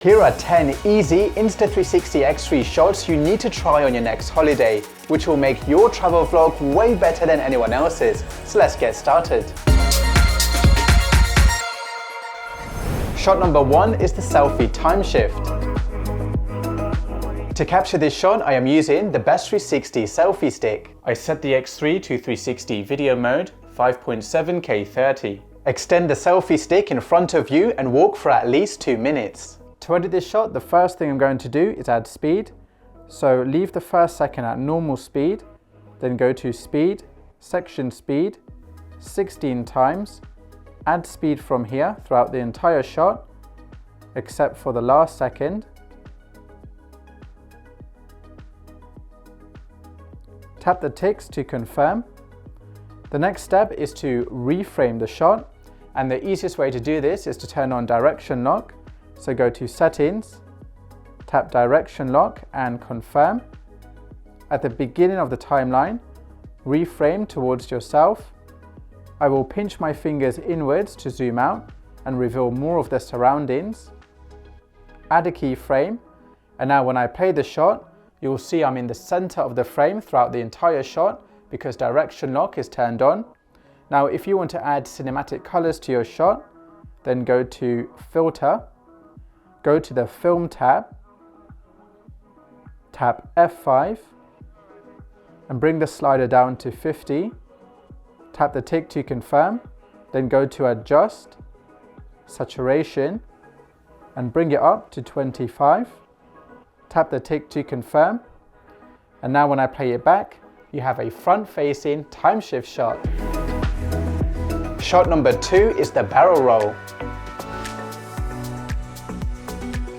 Here are 10 easy Insta360 X3 shots you need to try on your next holiday, which will make your travel vlog way better than anyone else's. So let's get started. Shot number 1 is the Selfie Timeshift. To capture this shot, I am using the Best360 selfie stick. I set the X3 to 360 video mode, 5.7K 30. Extend the selfie stick in front of you and walk for at least 2 minutes. To edit this shot, the first thing I'm going to do is add speed. So leave the first second at normal speed, then go to speed, section speed, 16 times. Add speed from here throughout the entire shot, except for the last second. Tap the ticks to confirm. The next step is to reframe the shot, and the easiest way to do this is to turn on direction lock. So go to settings, tap direction lock and confirm. At the beginning of the timeline, reframe towards yourself. I will pinch my fingers inwards to zoom out and reveal more of the surroundings. Add a keyframe, and now when I play the shot, you will see I'm in the center of the frame throughout the entire shot because direction lock is turned on. Now if you want to add cinematic colors to your shot, then go to filter, go to the film tab, tap F5 and bring the slider down to 50. Tap the tick to confirm, then go to adjust, saturation and bring it up to 25. Tap the tick to confirm, and now when I play it back, you have a front-facing time shift shot. Shot number 2 is the barrel roll.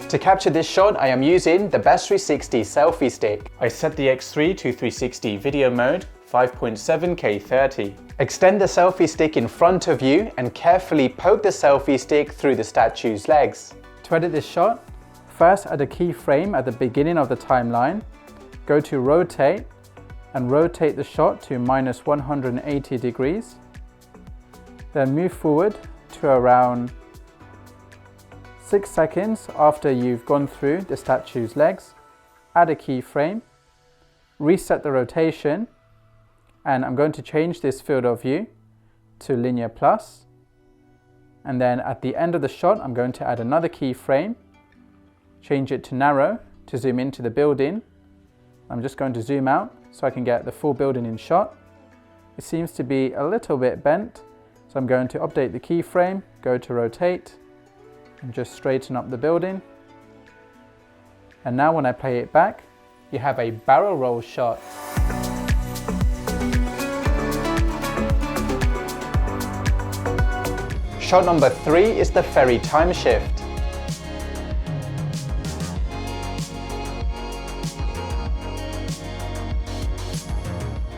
To capture this shot, I am using the Best360 selfie stick. I set the X3 to 360 video mode, 5.7K 30. Extend the selfie stick in front of you and carefully poke the selfie stick through the statue's legs. To edit this shot, first add a keyframe at the beginning of the timeline. Go to rotate and rotate the shot to -180 degrees. Then move forward to around 6 seconds after you've gone through the statue's legs. Add a keyframe, reset the rotation, and I'm going to change this field of view to linear plus. And then at the end of the shot, I'm going to add another keyframe, change it to narrow to zoom into the building. I'm just going to zoom out so I can get the full building in shot. It seems to be a little bit bent, so I'm going to update the keyframe, go to rotate, and just straighten up the building. And now when I play it back, you have a barrel roll shot. Shot number 3 is the Ferry Timeshift.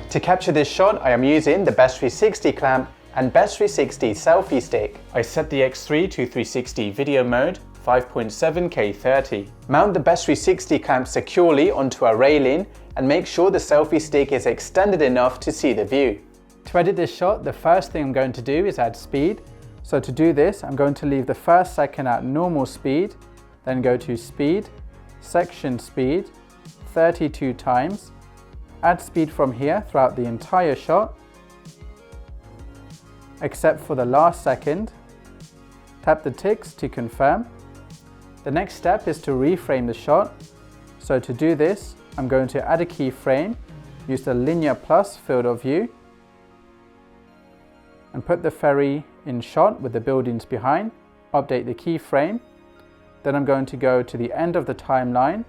To capture this shot, I am using the Best360 clamp and Best360 selfie stick. I set the X3 to 360 video mode, 5.7K 30. Mount the Best360 clamp securely onto a railing and make sure the selfie stick is extended enough to see the view. To edit this shot, the first thing I'm going to do is add speed. So to do this, I'm going to leave the first second at normal speed, then go to speed, section speed, 32 times. Add speed from here throughout the entire shot, except for the last second. Tap the ticks to confirm. The next step is to reframe the shot. So to do this, I'm going to add a keyframe, use the linear plus field of view, and put the ferry in shot with the buildings behind. Update the keyframe. Then I'm going to go to the end of the timeline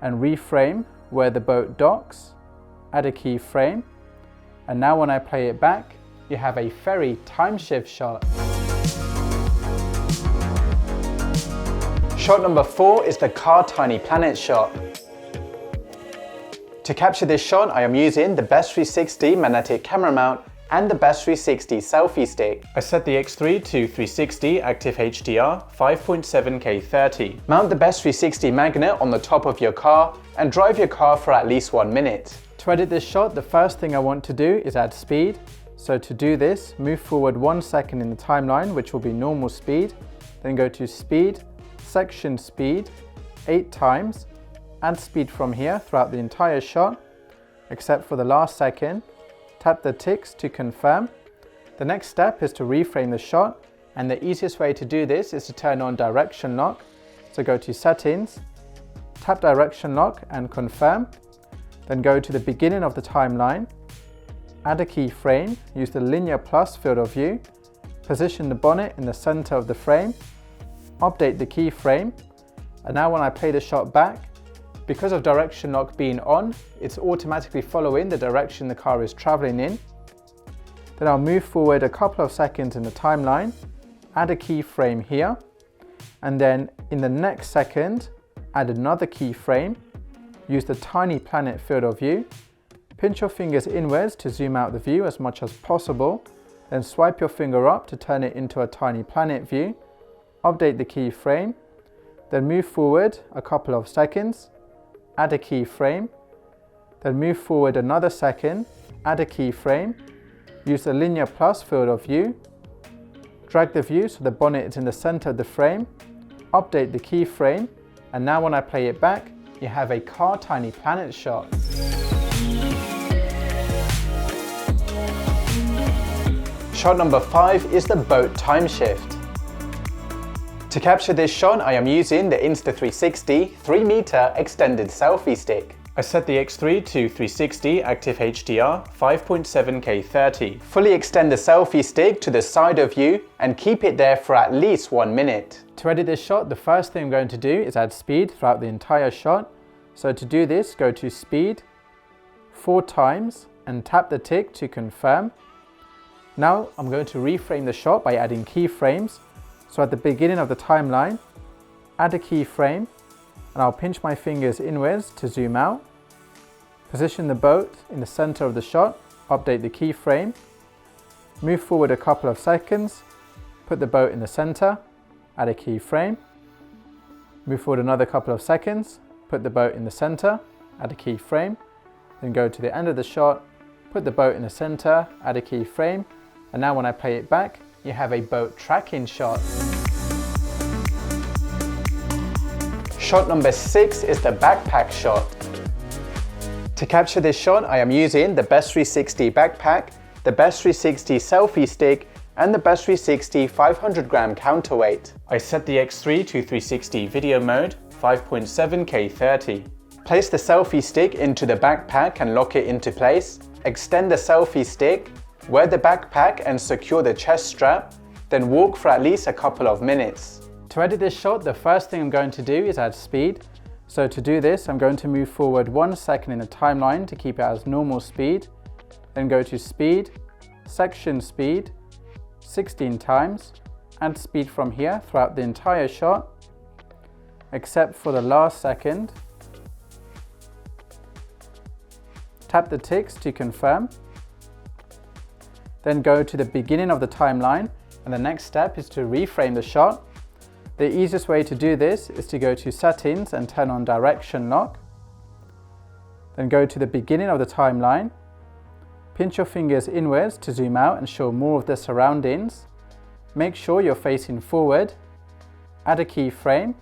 and reframe where the boat docks. Add a keyframe. And now when I play it back, you have a Ferry Timeshift shot. Shot number 4 is the car tiny planet shot. To capture this shot, I am using the Best360 magnetic camera mount and the Best360 selfie stick. I set the X3 to 360 active HDR, 5.7K 30. Mount the Best360 magnet on the top of your car and drive your car for at least 1 minute. To edit this shot, the first thing I want to do is add speed. So to do this, move forward 1 second in the timeline, which will be normal speed. Then go to speed, section speed 8 times, add speed from here throughout the entire shot, except for the last second. Tap the ticks to confirm. The next step is to reframe the shot, and the easiest way to do this is to turn on direction lock. So go to settings, tap direction lock and confirm, then go to the beginning of the timeline, add a keyframe, use the linear plus field of view, position the bonnet in the center of the frame, update the keyframe, and now when I play the shot back, because of direction lock being on, it's automatically following the direction the car is traveling in. Then I'll move forward a couple of seconds in the timeline, add a keyframe here, and then in the next second, add another keyframe, use the tiny planet field of view, pinch your fingers inwards to zoom out the view as much as possible, then swipe your finger up to turn it into a tiny planet view, update the keyframe, then move forward a couple of seconds, add a keyframe, then move forward another second, add a keyframe, use the linear plus field of view, drag the view so the bonnet is in the center of the frame, update the keyframe, and now when I play it back, you have a car tiny planet shot. Shot number 5 is the boat time shift. To capture this shot, I am using the Insta360 3-meter extended selfie stick. I set the X3 to 360 active HDR 5.7K 30. Fully extend the selfie stick to the side of you and keep it there for at least 1 minute. To edit this shot, the first thing I'm going to do is add speed throughout the entire shot. So to do this, go to speed 4 times and tap the tick to confirm. Now I'm going to reframe the shot by adding keyframes. So at the beginning of the timeline, add a keyframe, and I'll pinch my fingers inwards to zoom out. Position the boat in the center of the shot, update the keyframe, move forward a couple of seconds, put the boat in the center, add a keyframe, move forward another couple of seconds, put the boat in the center, add a keyframe, then go to the end of the shot, put the boat in the center, add a keyframe, and now when I play it back, you have a boat tracking shot. Shot number 6 is the backpack shot. To capture this shot, I am using the Best 360 backpack, the Best 360 selfie stick, and the Best 360 500 gram counterweight. I set the X3 to 360 video mode, 5.7K 30. Place the selfie stick into the backpack and lock it into place. Extend the selfie stick, wear the backpack and secure the chest strap, then walk for at least a couple of minutes. To edit this shot, the first thing I'm going to do is add speed. So to do this, I'm going to move forward 1 second in the timeline to keep it as normal speed, then go to speed, section speed, 16 times, add speed from here throughout the entire shot, except for the last second. Tap the ticks to confirm. Then go to the beginning of the timeline, and the next step is to reframe the shot. The easiest way to do this is to go to settings and turn on direction lock. Then go to the beginning of the timeline, pinch your fingers inwards to zoom out and show more of the surroundings. Make sure you're facing forward, add a keyframe,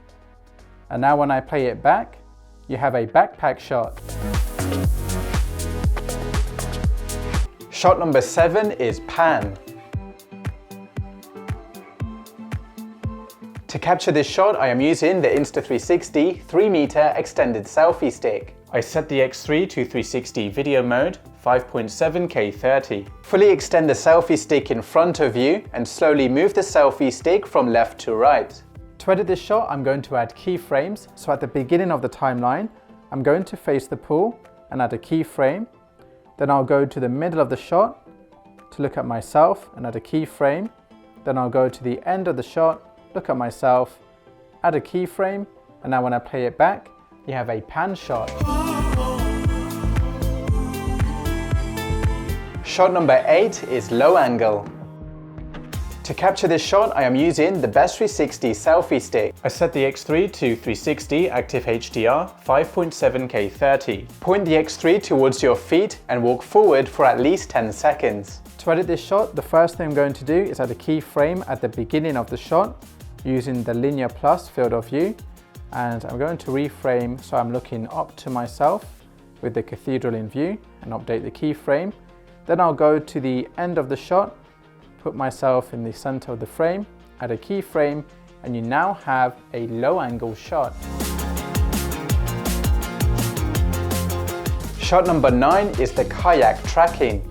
and now when I play it back, you have a backpack shot. Shot number 7 is pan. To capture this shot, I am using the Insta360 3-meter extended selfie stick. I set the X3 to 360 video mode, 5.7K 30. Fully extend the selfie stick in front of you and slowly move the selfie stick from left to right. To edit this shot, I'm going to add keyframes. So at the beginning of the timeline, I'm going to face the pool and add a keyframe. Then I'll go to the middle of the shot to look at myself and add a keyframe. Then I'll go to the end of the shot, look at myself, add a keyframe, and now when I play it back, you have a pan shot. Shot number 8 is low angle. To capture this shot, I am using the Best 360 selfie stick. I set the X3 to 360 active HDR 5.7K 30. Point the X3 towards your feet and walk forward for at least 10 seconds. To edit this shot, the first thing I'm going to do is add a keyframe at the beginning of the shot. using the linear plus field of view, and I'm going to reframe so I'm looking up to myself with the cathedral in view and update the keyframe. Then I'll go to the end of the shot, put myself in the center of the frame, add a keyframe, and you now have a low angle shot. Shot number 9 is the kayak tracking.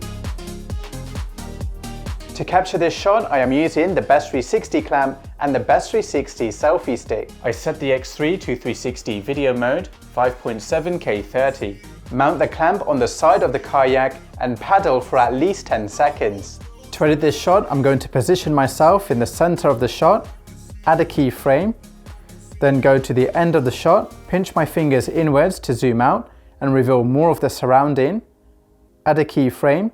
To capture this shot, I am using the Best 360 clamp and the Best 360 selfie stick. I set the X3 to 360 video mode, 5.7K 30. Mount the clamp on the side of the kayak and paddle for at least 10 seconds. To edit this shot, I'm going to position myself in the center of the shot, add a keyframe, then go to the end of the shot, pinch my fingers inwards to zoom out and reveal more of the surrounding, add a keyframe,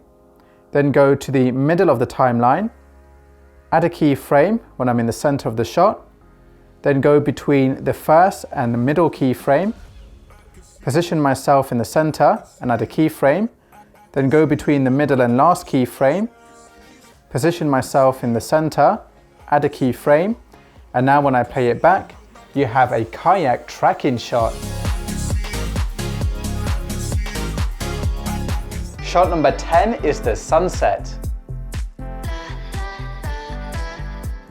then go to the middle of the timeline, add a keyframe when I'm in the center of the shot, then go between the first and the middle keyframe, position myself in the center and add a keyframe, then go between the middle and last keyframe, position myself in the center, add a keyframe, and now when I play it back, you have a kayak tracking shot. Shot number 10 is the sunset.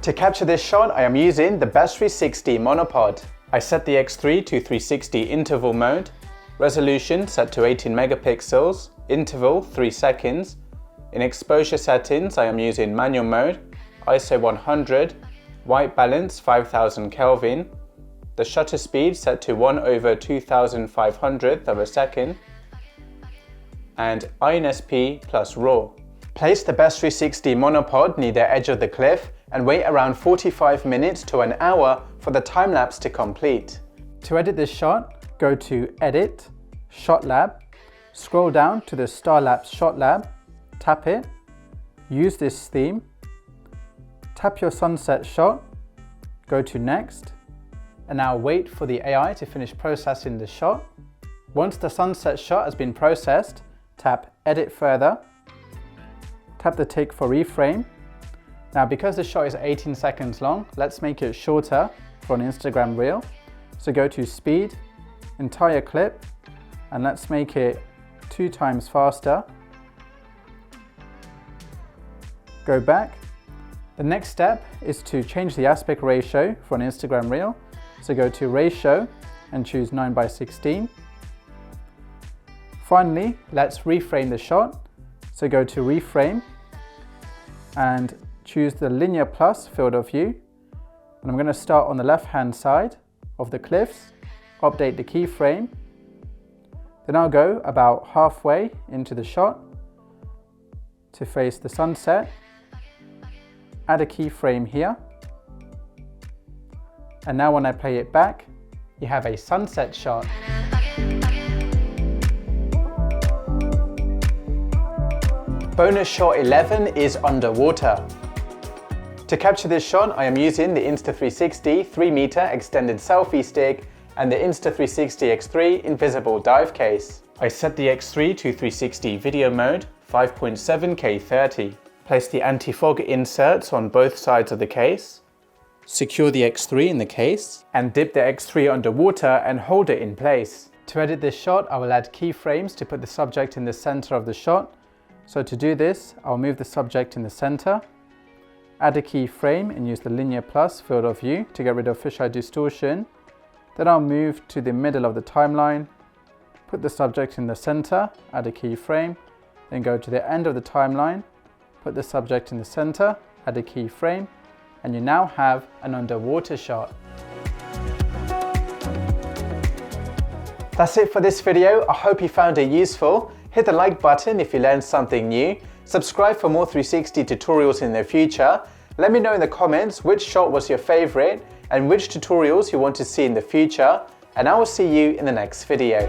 To capture this shot, I am using the Best 360 monopod. I set the X3 to 360 interval mode, resolution set to 18 megapixels, interval 3 seconds. In exposure settings, I am using manual mode, ISO 100, white balance 5000 Kelvin, the shutter speed set to 1/2500th of a second, and INSP plus RAW. Place the Best 360 monopod near the edge of the cliff and wait around 45 minutes to an hour for the time lapse to complete. To edit this shot, go to Edit, Shot Lab, scroll down to the Starlapse Shot Lab, tap it, use this theme, tap your sunset shot, go to Next, and now wait for the AI to finish processing the shot. Once the sunset shot has been processed, tap Edit Further, tap the tick for reframe. Now because the shot is 18 seconds long, let's make it shorter for an Instagram reel. So go to Speed, Entire Clip, and let's make it 2 times faster. Go back. The next step is to change the aspect ratio for an Instagram reel. So go to Ratio and choose 9:16. Finally, let's reframe the shot. So go to Reframe and choose the linear plus field of view. And I'm going to start on the left-hand side of the cliffs, update the keyframe. Then I'll go about halfway into the shot to face the sunset. Add a keyframe here. And now when I play it back, you have a sunset shot. Bonus shot 11 is underwater. To capture this shot, I am using the Insta360 3-meter extended selfie stick and the Insta360 X3 invisible dive case. I set the X3 to 360 video mode, 5.7K 30. Place the anti-fog inserts on both sides of the case. Secure the X3 in the case and dip the X3 underwater and hold it in place. To edit this shot, I will add keyframes to put the subject in the center of the shot. So to do this, I'll move the subject in the center, add a keyframe and use the linear plus field of view to get rid of fisheye distortion. Then I'll move to the middle of the timeline, put the subject in the center, add a keyframe, then go to the end of the timeline, put the subject in the center, add a keyframe, and you now have an underwater shot. That's it for this video. I hope you found it useful. Hit the like button if you learned something new. Subscribe for more 360 tutorials in the future. Let me know in the comments which shot was your favorite and which tutorials you want to see in the future. And I will see you in the next video.